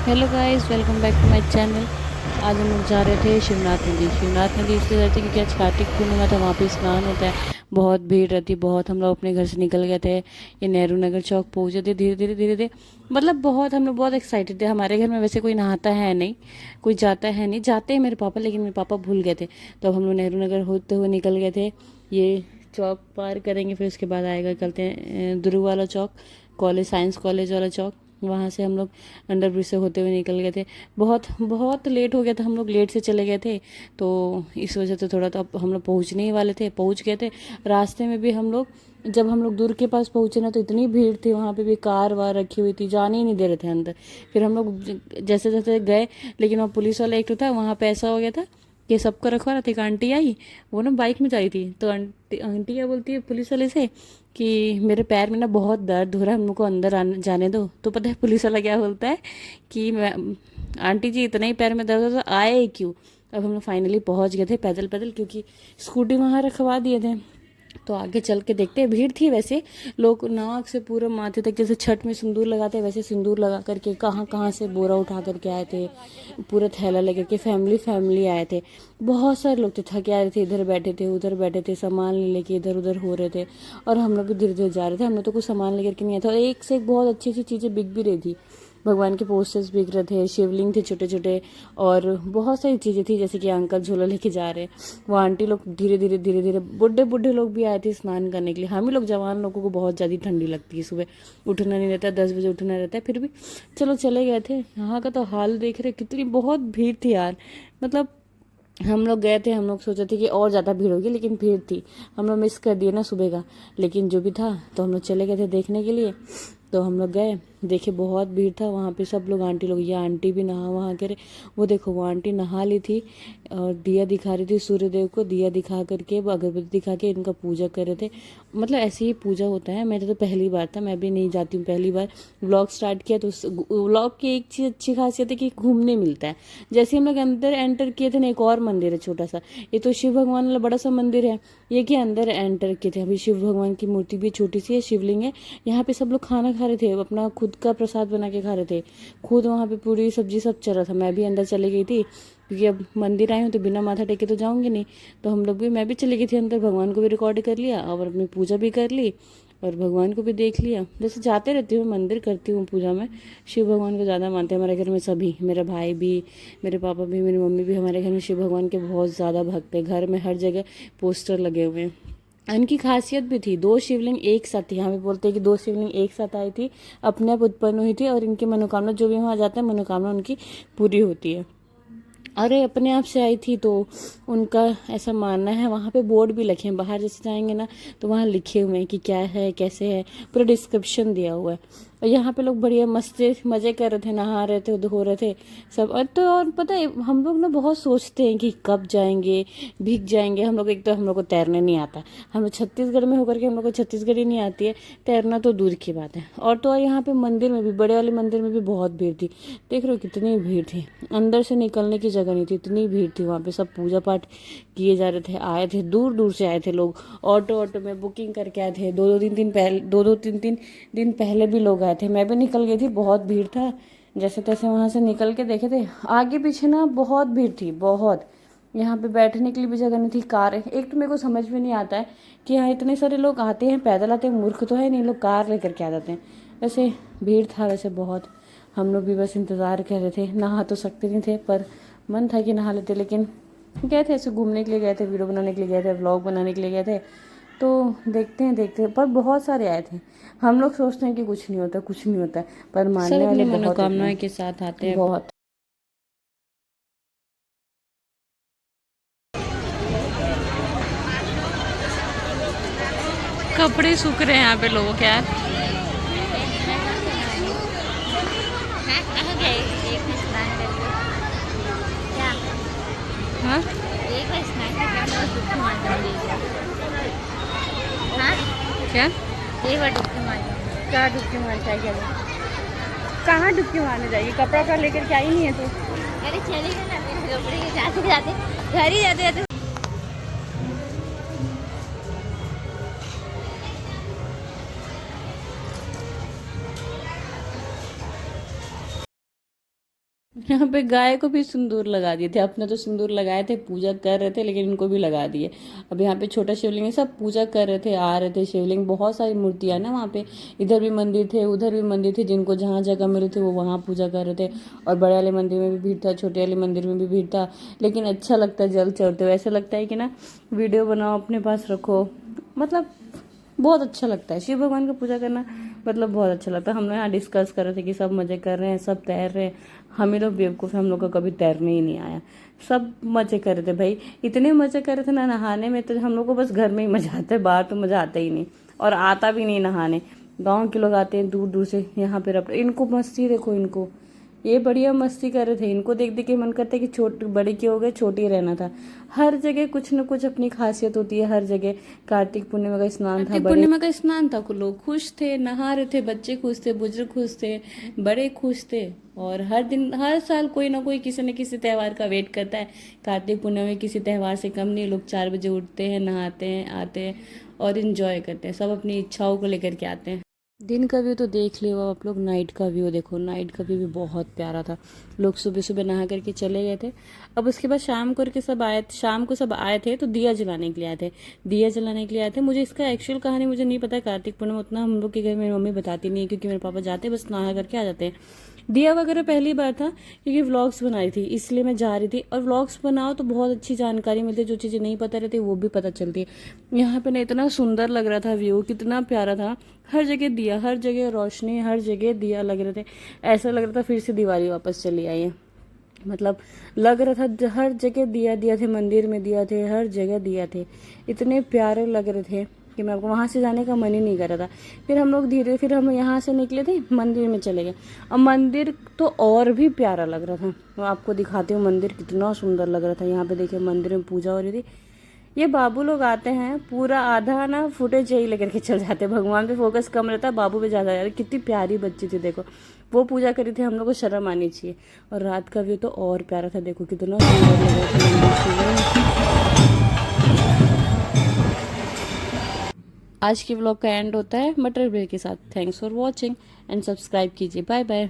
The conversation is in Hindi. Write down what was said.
Hello guys, welcome back to my channel. आज हम लोग जा रहे थे शिवनाथ नदी। शिवनाथ नदी इसलिए जाते क्योंकि आज कार्तिक पूर्णिमा था, वहाँ पे स्नान होता है। बहुत भीड़ रहती है, बहुत। हम लोग अपने घर से निकल गए थे, ये नेहरू नगर चौक पहुँचे थे धीरे धीरे धीरे धीरे। मतलब बहुत हम लोग बहुत एक्साइटेड थे। हमारे घर में वैसे कोई नहाता है नहीं, कोई जाता है नहीं। जाते हैं मेरे पापा, लेकिन मेरे पापा भूल गए थे। तो हम लोग नेहरू नगर होते हुए निकल गए थे। ये चौक पार करेंगे, फिर उसके बाद आएगा चलते हैं ध्रुव वाला चौक, कॉलेज, साइंस कॉलेज वाला चौक। वहाँ से हम लोग अंडर ब्रिज से होते हुए निकल गए थे। बहुत बहुत लेट हो गया था, हम लोग लेट से चले गए थे, तो इस वजह से थोड़ा तो अब हम लोग पहुँचने ही वाले थे, पहुँच गए थे। रास्ते में भी हम लोग, जब हम लोग दूर के पास पहुँचे ना, तो इतनी भीड़ थी वहाँ पे भी, कार वार रखी हुई थी, जाने ही नहीं दे रहे थे अंदर। फिर हम लोग जैसे जैसे गए, लेकिन वहाँ पुलिस वाला एक तो था, वहाँ पे ऐसा हो गया था कि सबको रखवा रहा था। एक आंटी आई, वो ना बाइक में जा रही थी, तो आंटी आंटी क्या बोलती है पुलिस वाले से कि मेरे पैर में ना बहुत दर्द हो रहा है, हमको अंदर आने जाने दो। तो पता है पुलिस वाला क्या बोलता है कि मैं, आंटी जी इतना ही पैर में दर्द हो तो आए ही क्यों। अब हम लोग फाइनली पहुंच गए थे पैदल पैदल, क्योंकि स्कूटी वहाँ रखवा दिए थे। तो आगे चल के देखते हैं। भीड़ थी वैसे, लोग नाक से पूरा माथे तक, जैसे छठ में सिंदूर लगाते हैं वैसे सिंदूर लगा करके कहाँ कहाँ से बोरा उठा करके आए थे, पूरा थैला लेकर के फैमिली फैमिली आए थे। बहुत सारे लोग थे, थके आए थे, इधर बैठे थे उधर बैठे थे, सामान ले लेके इधर उधर हो रहे थे। और हम लोग भी धीरे धीरे जा रहे थे। हम लोग तो कुछ सामान लेकर के नहीं आए थे, और एक से एक बहुत अच्छी अच्छी चीज़ें बिक भी रही थी। भगवान के पोस्टर्स बिक रहे थे, शिवलिंग थे छोटे छोटे, और बहुत सारी चीज़ें थी, जैसे कि अंकल झोला लेके जा रहे। वो आंटी लोग धीरे धीरे धीरे धीरे, बुढ़े बुढ़े लोग भी आए थे स्नान करने के लिए। हम ही लोग जवान लोगों को बहुत ज़्यादा ठंडी लगती है, सुबह उठना नहीं रहता, 10 बजे उठना रहता है। फिर भी चलो चले गए थे। यहाँ का तो हाल देख रहे, कितनी बहुत भीड़ थी यार। मतलब हम लोग गए थे, हम लोग सोचे थे कि और ज़्यादा भीड़ होगी, लेकिन भीड़ थी। हम लोग मिस कर दिए ना सुबह का, लेकिन जो भी था, तो हम लोग चले गए थे देखने के लिए। तो हम लोग गए, देखे बहुत भीड़ था वहाँ पे। सब लोग, आंटी लोग, ये आंटी भी नहा वहाँ करे, वो देखो वो आंटी नहा ली थी और दिया दिखा रही थी सूर्य देव को। दिया दिखा करके, अगरबत्ती दिखा के इनका पूजा कर रहे थे। मतलब ऐसे ही पूजा होता है। मेरे तो पहली बार था, मैं भी नहीं जाती हूँ, पहली बार व्लॉग स्टार्ट किया। तो व्लॉग की एक चीज़ अच्छी खासियत है कि घूमने मिलता है। जैसे हम लोग अंदर एंटर किए थे ना, एक और मंदिर है छोटा सा, ये तो शिव भगवान वाला बड़ा सा मंदिर है। ये कि अंदर एंटर किए थे, अभी शिव भगवान की मूर्ति भी छोटी सी है, शिवलिंग है। यहाँ पे सब लोग खाना खा रहे थे, अपना खुद का प्रसाद बना के खा रहे थे खुद। वहाँ पे पूरी सब्जी सब चल रहा था। मैं भी अंदर चली गई थी, क्योंकि अब मंदिर आई हूँ तो बिना माथा टेके तो जाऊंगी नहीं। तो हम लोग भी, मैं भी चली गई थी अंदर, भगवान को भी रिकॉर्ड कर लिया और अपनी पूजा भी कर ली और भगवान को भी देख लिया। जैसे जाते रहती हूँ मंदिर, करती हूँ पूजा में। शिव भगवान को ज़्यादा मानते हैं हमारे घर में सभी, मेरा भाई भी, मेरे पापा भी, मेरी मम्मी भी। हमारे घर में शिव भगवान के बहुत ज़्यादा भक्त है। घर में हर जगह पोस्टर लगे हुए हैं। इनकी खासियत भी थी, दो शिवलिंग एक साथ थी। यहाँ पे बोलते हैं कि दो शिवलिंग एक साथ आई थी, अपने आप उत्पन्न हुई थी, और इनकी मनोकामना, जो भी वहाँ जाते हैं मनोकामना उनकी पूरी होती है। अरे अपने आप से आई थी, तो उनका ऐसा मानना है। वहाँ पे बोर्ड भी लिखे हैं, बाहर जैसे जाएंगे ना, तो वहाँ लिखे हुए हैं कि क्या है कैसे है, पूरा डिस्क्रिप्शन दिया हुआ है। और यहाँ पे लोग बढ़िया मस्त मज़े कर रहे थे, नहा रहे थे, धो रहे थे सब। और तो और पता है, हम लोग ना बहुत सोचते हैं कि कब जाएंगे, भीग जाएंगे हम लोग। एक तो हम लोग को तैरने नहीं आता, हम लोग छत्तीसगढ़ में होकर के हम लोग को छत्तीसगढ़ी नहीं आती है, तैरना तो दूर की बात है। और तो और यहाँ पे मंदिर में भी, बड़े वाले मंदिर में भी बहुत भीड़ थी। देख रहे हो कितनी भीड़ थी, अंदर से निकलने की जगह नहीं थी, इतनी भीड़ थी वहाँ पे। सब पूजा पाठ किए जा रहे थे, आए थे, दूर दूर से आए थे लोग। ऑटो ऑटो में बुकिंग करके आए थे, दो दो तीन तीन पहले, दो दो तीन तीन दिन पहले भी लोग आए थे। मैं भी निकल गई थी, बहुत भीड़ था। जैसे तैसे वहाँ से निकल के देखे थे, आगे पीछे ना बहुत भीड़ थी, बहुत। यहाँ पे बैठने के लिए भी जगह नहीं थी। कार, एक तो मेरे को समझ में नहीं आता है कि यहाँ इतने सारे लोग आते हैं, पैदल आते हैं, मूर्ख तो है नहीं, लोग कार लेकर के आ जाते हैं। वैसे भीड़ था वैसे बहुत। हम लोग भी बस इंतज़ार कर रहे थे, नहा तो सकते नहीं थे, पर मन था कि नहा लेते। लेकिन गए थे ऐसे घूमने के लिए, गए थे वीडियो बनाने के लिए, गए थे व्लॉग बनाने के लिए गए थे। तो देखते हैं, पर बहुत सारे आए थे। हम लोग सोचते हैं कि कुछ नहीं होता, कुछ नहीं होता है, पर सब मानने अपनी वाले बहुत होते मनोकामनाएं हैं, के साथ आते हैं। बहुत। कपड़े सूख रहे हैं यहाँ पे लोगों के यार। हाँ क्या, क्या डुबकी मारता है क्या? कहाँ डुबकी मारने जाएगी? कपड़ा का लेकर के आई नहीं है तो। अरे चलेगा ना, मेरे कपड़े के जाते जाते घर ही जाते जाते यहाँ पे गाय को भी सिंदूर लगा दिए थे। अपने तो सिंदूर लगाए थे, पूजा कर रहे थे, लेकिन इनको भी लगा दिए। अब यहाँ पे छोटा शिवलिंग है, सब पूजा कर रहे थे, आ रहे थे शिवलिंग। बहुत सारी मूर्तियाँ ना वहाँ पे, इधर भी मंदिर थे, उधर भी मंदिर थे, जिनको जहाँ जगह मिले थे वो वहाँ पूजा कर रहे थे। और बड़े वाले मंदिर में भी भीड़ था, छोटे वाले मंदिर में भी भीड़ था। लेकिन अच्छा लगता है जल चढ़ते हुए, ऐसा लगता है कि ना वीडियो बनाओ, अपने पास रखो, मतलब बहुत अच्छा लगता है शिव भगवान की पूजा करना। मतलब बहुत अच्छा लगता है। हम लोग यहाँ डिस्कस कर रहे थे कि सब मजे कर रहे हैं, सब तैर रहे हैं, हम ही लोग बेवकूफ़ हैं, हम लोग को कभी तैरने ही नहीं आया। सब मजे कर रहे थे भाई, इतने मजे कर रहे थे ना नहाने में, तो हम लोग को बस घर में ही मजा आता है, बाहर तो मजा आता ही नहीं, और आता भी नहीं नहाने। गाँव के लोग आते हैं दूर दूर से यहाँ पे रह, इनको मस्ती देखो, इनको ये बढ़िया मस्ती कर रहे थे। इनको देख देख के मन करता है कि छोटे बड़े के हो गए, छोटे ही रहना था। हर जगह कुछ न कुछ अपनी खासियत होती है, हर जगह। कार्तिक पूर्णिमा का स्नान था, कार्तिक पूर्णिमा का स्नान था, लोग खुश थे, नहा रहे थे, बच्चे खुश थे, बुजुर्ग खुश थे, बड़े खुश थे। और हर दिन हर साल कोई ना कोई किसी न किसी त्यौहार का वेट करता है। कार्तिक पूर्णिमा में किसी त्यौहार से कम नहीं। लोग 4 बजे उठते हैं, नहाते हैं, आते हैं और इन्जॉय करते हैं। सब अपनी इच्छाओं को लेकर के आते हैं। दिन का व्यू तो देख लियो आप लोग, नाइट का व्यू देखो। नाइट का व्यू भी बहुत प्यारा था। लोग सुबह सुबह नहा करके चले गए थे। अब उसके बाद शाम करके सब आए, शाम को सब आए थे, तो दिया जलाने के लिए आए थे। दिया जलाने के लिए आए थे। मुझे इसका एक्चुअल कहानी मुझे नहीं पता है। कार्तिक पूर्णिमा उतना हम लोग के घर मेरी मम्मी बताती नहीं है, क्योंकि मेरे पापा जाते बस नहा करके आ जाते हैं। दिया वगैरह पहली बार था, क्योंकि व्लॉग्स बनाई थी, इसलिए मैं जा रही थी। और व्लॉग्स बनाओ तो बहुत अच्छी जानकारी मिलती है, जो चीज़ें नहीं पता रहती वो भी पता चलती है। यहाँ पे ना इतना सुंदर लग रहा था व्यू, कितना प्यारा था। हर जगह दिया, हर जगह रोशनी, हर जगह दिया लग रहे थे। ऐसा लग रहा था फिर से दिवाली वापस चली आई है। मतलब लग रहा था हर जगह दिया दिया थे, मंदिर में दिया थे, हर जगह दिया थे। इतने प्यारे लग रहे थे कि मैं आपको वहाँ से जाने का मन ही नहीं कर रहा था। फिर हम लोग फिर हम यहाँ से निकले थे, मंदिर में चले गए। अब मंदिर तो और भी प्यारा लग रहा था। मैं आपको दिखाती हूँ मंदिर कितना सुंदर लग रहा था। यहाँ पे देखिए मंदिर में पूजा हो रही थी। ये बाबू लोग आते हैं, पूरा आधा ना फुटेज यही लेकर के चल जाते हैं। भगवान पे फोकस कम रहता है, बाबू पे ज़्यादा। यार कितनी प्यारी बच्ची थी देखो, वो पूजा करी थी, हम लोग को शर्म आनी चाहिए। और रात का व्यू तो और प्यारा था, देखो कितना सुंदर लग रहा था। आज की व्लॉग का एंड होता है मटर ब्रेड के साथ। Thanks for watching and subscribe कीजिए। Bye bye.